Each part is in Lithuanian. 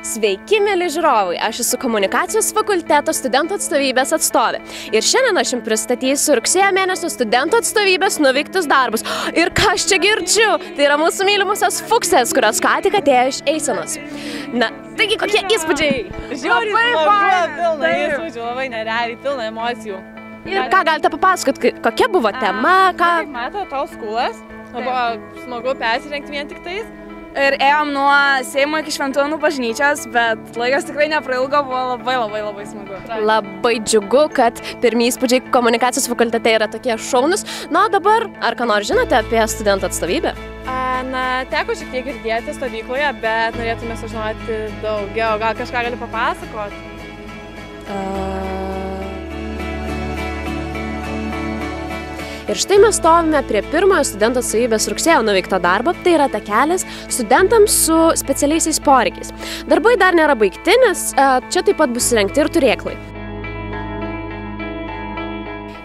Sveiki, mėly žiūrovai, aš esu komunikacijos fakulteto studentų atstovybės atstovė. Ir šiandien aš jums pristatysiu rugsėjo mėnesio studentų atstovybės nuveiktus darbus. Ir ką aš čia girdžiu, tai yra mūsų mylimusios fuksės, kurios ką tik atėjo iš eisenos. Na, taigi kokie įspūdžiai? Žiauriai smagu, pilna įspūdžių, labai nerealiai, pilna emocijų. Ir ką galite papasakoti, kokia buvo tema? Kaip mato, tau skulas, buvo smagu persirengti vien tik tais. Ir ėjom nuo Seimo iki Šventonų bažnyčios, bet laikas tikrai neprailgo, buvo labai smagu. Labai džiugu, kad pirmi įspūdžiai komunikacijos fakultete yra tokie šaunus. Na, dabar, ar ką nors žinote apie studentų atstovybę? Na, teko šiek tiek girdėti stovykloje, bet norėtume sužinoti daugiau. Gal kažką gali papasakoti? Ir štai mes stovime prie pirmojo studentų atstovybės rugsėjo nuveikto darbo, tai yra takelis studentams su specialiaisiais poreikiais. Darbai dar nėra baigti, nes čia taip pat bus įrengti ir turėklai.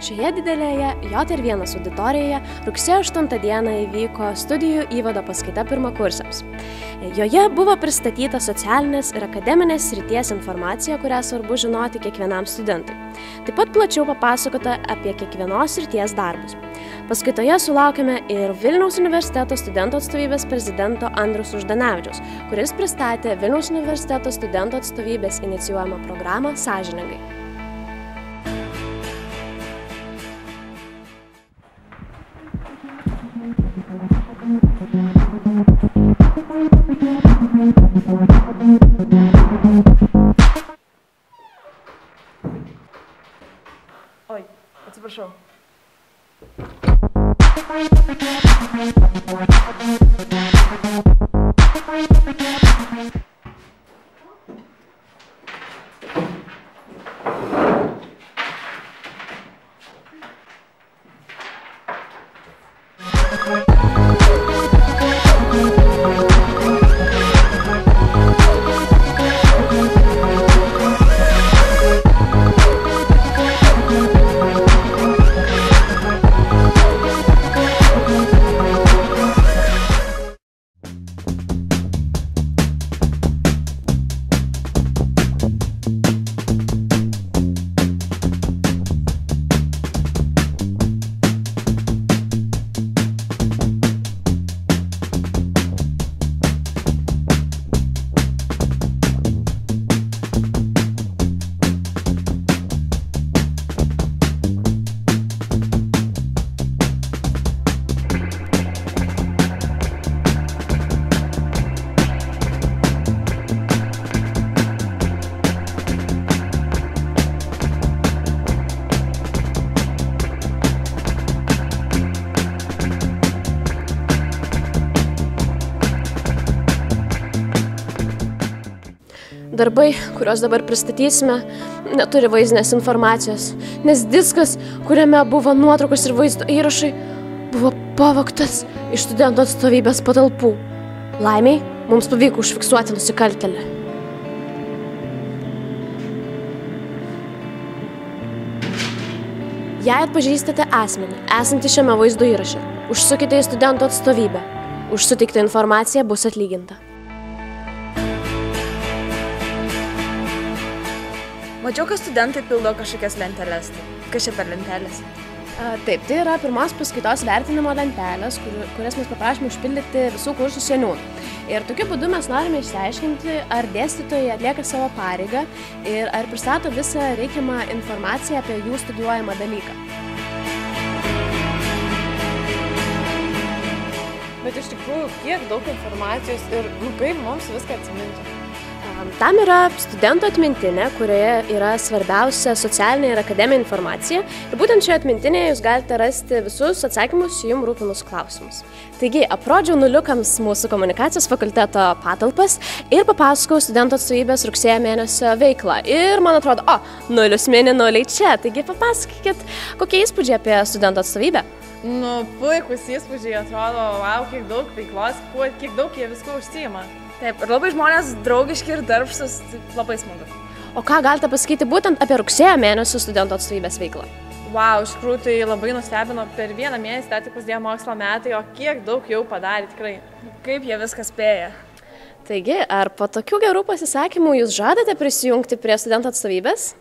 Šioje didelėje JR1 auditorijoje rugsėjo 8 dieną įvyko studijų įvado paskaita pirmakursams. Joje buvo pristatyta socialinės ir akademinės srities informacija, kurią svarbu žinoti kiekvienam studentui. Taip pat plačiau papasakota apie kiekvienos srities darbus. Paskaitoje sulaukėme ir Vilniaus universiteto studentų atstovybės prezidento Andriaus Uždanevičiaus, kuris pristatė Vilniaus universiteto studentų atstovybės inicijuojamą programą Sąžiningai. Oi, atsiprašau. Darbai, kuriuos dabar pristatysime, neturi vaizdinės informacijos, nes diskas, kuriame buvo nuotraukos ir vaizdo įrašai, buvo pavogtas iš studentų atstovybės patalpų. Laimiai, mums pavyko užfiksuoti nusikaltėlį. Jei atpažįstate asmenį, esantį šiame vaizdo įraše, užsukite į studentų atstovybę. Už suteiktą informaciją bus atlyginta. Mačiau, kad studentai pildo kažkokias lenteles. Kas čia per lentelės? Taip, tai yra pirmos paskaitos vertinimo lentelės, kurias mes paprašome užpildyti visų kursų seniūnų. Ir tokiu būdu mes norime išsiaiškinti, ar dėstytojai atlieka savo pareigą ir ar pristato visą reikiamą informaciją apie jų studijuojamą dalyką. Bet iš tikrųjų, kiek daug informacijos ir kaip mums viską atsiminti? Tam yra studentų atmintinė, kurioje yra svarbiausia socialinė ir akademinė informacija. Ir būtent šioje atmintinėje jūs galite rasti visus atsakymus į jums rūpimus klausimus. Taigi, aprodžiau nuliukams mūsų komunikacijos fakulteto patalpas ir papasakau studentų atstovybės rugsėjo mėnesio veiklą. Ir man atrodo, nulius mini nuliai čia. Taigi, papasakykit, kokie įspūdžiai apie studentų atstovybę? Nu, puikus įspūdžiai, atrodo, wow, kiek daug veiklos, kiek daug jie visko užsiima. Taip, ir labai žmonės draugiški ir darbštūs, labai smagu. O ką galite pasakyti būtent apie rugsėjo mėnesio studentų atstovybės veiklą? Wow, iš tikrųjų tai labai nustebino per vieną mėnesį, tai tik prasidėjo mokslo metai, o kiek daug jau padarė tikrai. Kaip jie viską spėja? Taigi, ar po tokių gerų pasisakymų jūs žadate prisijungti prie studentų atstovybės?